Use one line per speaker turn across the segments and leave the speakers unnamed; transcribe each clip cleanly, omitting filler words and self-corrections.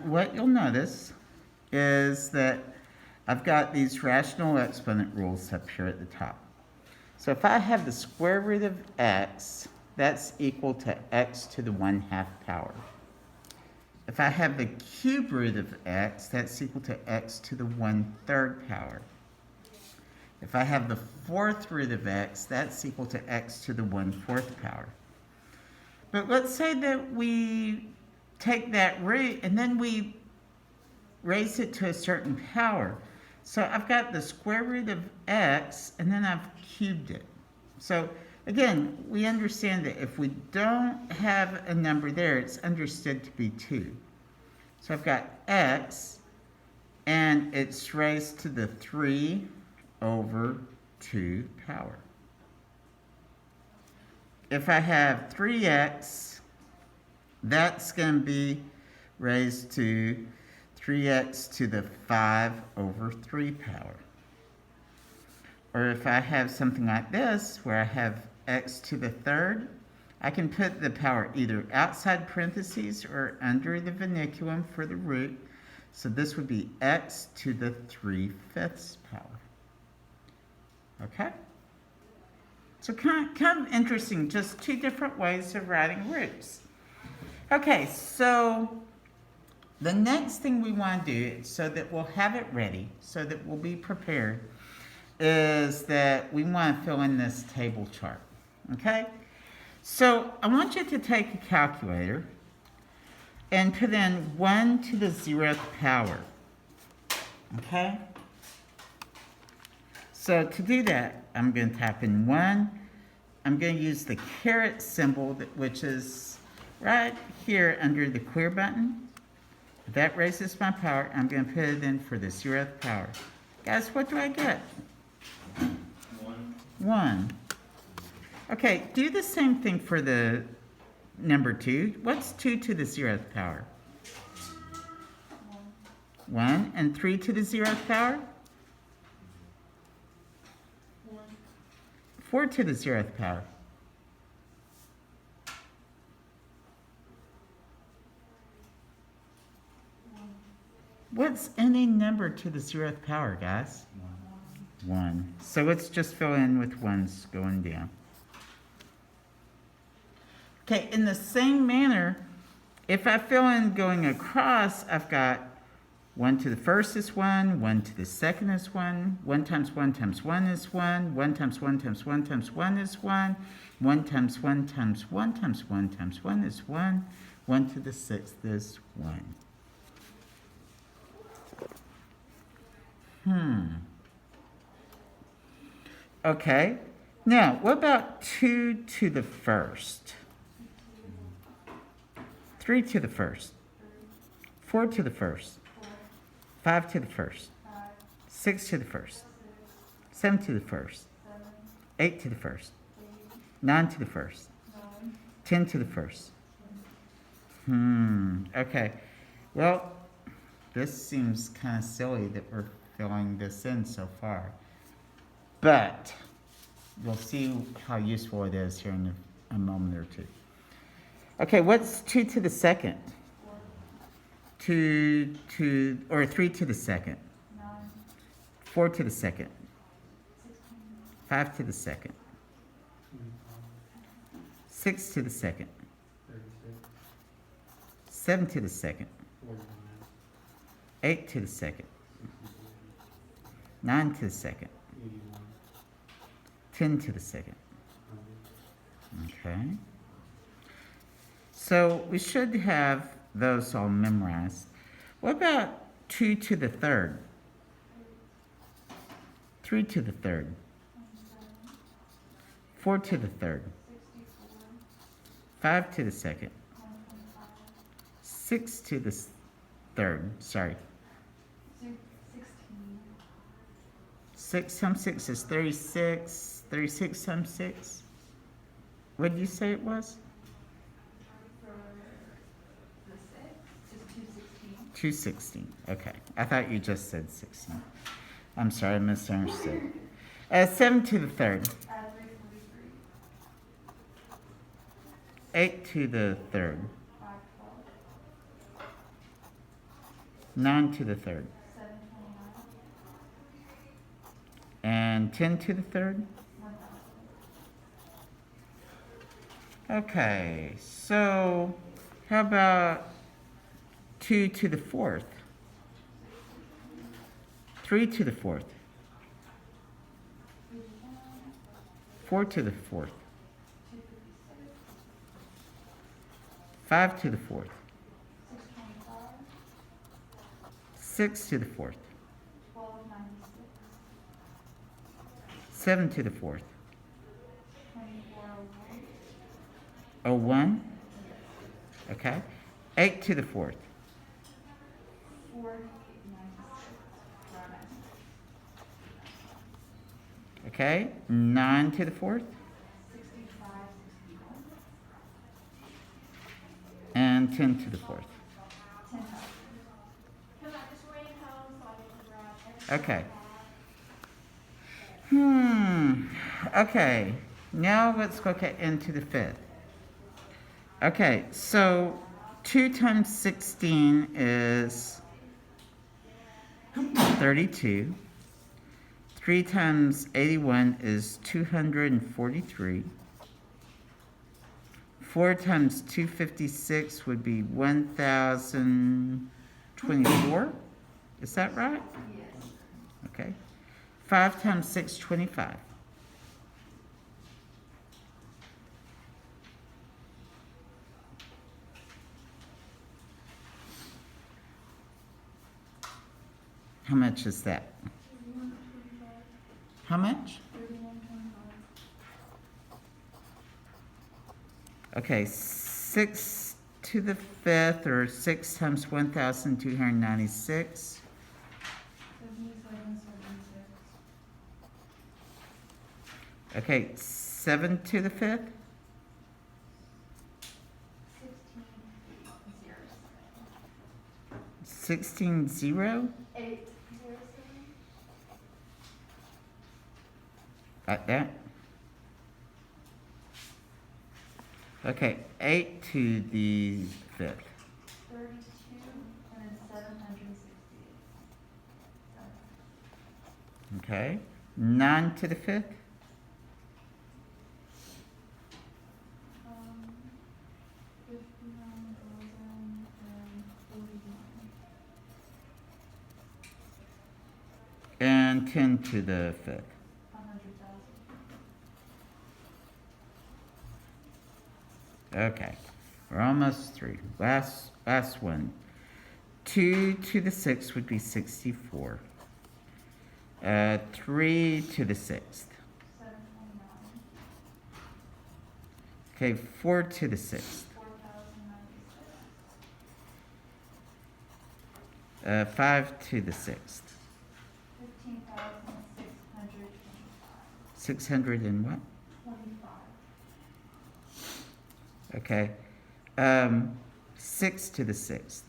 what you'll notice is that I've got these rational exponent rules up here at the top. So if I have the square root of x, that's equal to x to the 1/2 power. If I have the cube root of x, that's equal to x to the 1/3 power. If I have the fourth root of x, that's equal to x to the 1/4 power. But let's say that we take that root and then we raise it to a certain power. So I've got the square root of x and then I've cubed it. So again, we understand that if we don't have a number there, it's understood to be 2. So I've got x and it's raised to the 3/2 power. If I have 3x, that's going to be raised to 3x to the 5/3 power. Or if I have something like this, where I have x to the 3rd, I can put the power either outside parentheses or under the vernaculum for the root. So this would be x to the 3/5 power. Okay? So kind of interesting, just two different ways of writing roots. Okay, so the next thing we want to do, so that we'll have it ready, so that we'll be prepared, is that we want to fill in this table chart. Okay? So I want you to take a calculator and put in 1 to the 0th power. Okay? So to do that, I'm going to type in 1. I'm going to use the caret symbol, which is right here under the clear button. That raises my power. I'm going to put it in for the 0th power. Guys, what do I get? 1. Okay, do the same thing for the number 2. What's 2 to the 0th power? 1. And 3 to the 0th power? 4 to the 0th power. What's any number to the 0th power, guys? 1. So let's just fill in with 1s going down. Okay, in the same manner, if I fill in going across, I've got 1 to the 1st is 1, 1 to the 2nd is 1, 1 times 1 times 1 is 1, 1 times 1 times 1 times 1 is 1, 1 times 1 times 1 times 1 times 1 is 1, 1 to the 6th is 1. Okay, now what about 2 to the 1st? 3 to the 1st, 4 to the 1st, 5 to the 1st, 6 to the 1st, 7 to the 1st, 8 to the 1st, 9 to the 1st, 10 to the 1st. Okay, well, this seems kind of silly that we're filling this in so far. But you'll see how useful it is here in a moment or two. Okay, what's 2 to the 2nd? 3 to the 2nd? 4 to the 2nd? 5 to the 2nd? 6 to the 2nd? 7 to the 2nd? 8 to the 2nd? 9 to the 2nd? 10 to the 2nd? Okay. So we should have those all memorized. What about 2 to the 3rd? 3 to the 3rd? 4 to the 3rd? 5 to the 2nd? 6 to the 3rd, sorry. 6 times 6 is 36. 36 times 6? What did you say it was? 216. Okay. I thought you just said 16. I'm sorry, I misunderstood. 7 to the 3rd. 8 to the 3rd. 9 to the third.
729.
And 10 to the third.
1000.
Okay, so how about 2 to the fourth? 3 to the fourth. 4 to the fourth. 5 to the fourth. 6 to the fourth.
1296.
7 to the fourth.
2401.
01. Okay. 8 to the fourth.
4096.
Okay. 9 to the fourth.
6561.
And 10 to the fourth.
10,000. Can I just wait home so I can grab extra?
Okay. Now let's look at into the fifth. Okay, so 2 times 16 is 32. 3 times 81 is 243. 4 times 256 would be 1024. Is that right?
Yes.
Okay. 5 times 6, 25. How much is that?
3125.
How much?
3125.
Okay, 6 to the fifth, or 6 times 1,296.
7776.
Okay, 7 to the fifth.
1607.
16 0.
807.
Like that. Okay, 8 to the fifth.
32 and then 768.
Okay, 9 to the fifth.
59,049.
And 10 to the fifth.
100,000.
Okay, we're almost through. Last one. 2 to the sixth would be 64. 3 to the sixth.
729.
Okay, 4 to the sixth.
4096.
5 to the sixth.
15,625.
600 and what?
25.
Okay. 6 to the sixth.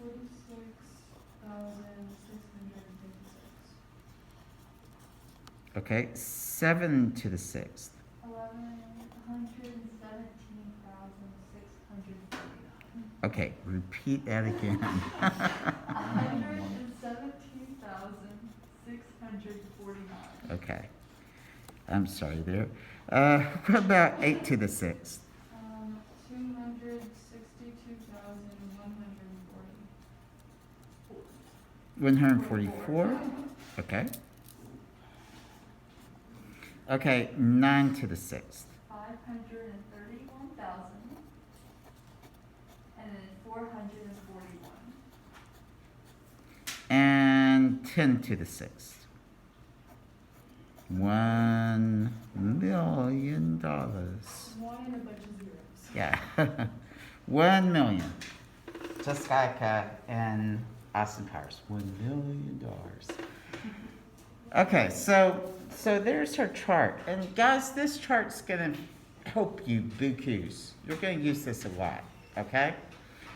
46,656.
Okay. 7 to the sixth.
117,649.
Okay, repeat that again.
117,649.
Okay. I'm sorry there. What about 8 to the sixth?
262,140.
144. Okay. Okay, 9 to the sixth.
531,000. And then 441.
And 10 to the sixth. $1 million.
One and a bunch of zeros.
Yeah. 1 million. Just like in Austin Powers. $1 million. Okay, so there's our chart. And guys, this chart's gonna help you bukus. You're gonna use this a lot, okay?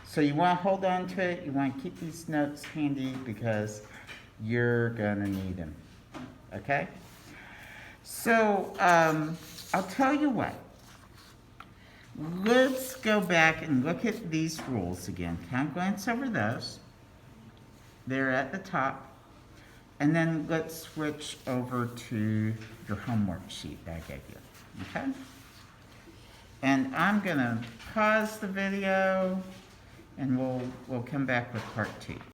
So you wanna hold on to it, you wanna keep these notes handy because you're gonna need them, okay? So, I'll tell you what. Let's go back and look at these rules again. Kind of glance over those. there at the top. And then let's switch over to your homework sheet that I gave you, okay? And I'm gonna pause the video and we'll come back with part 2.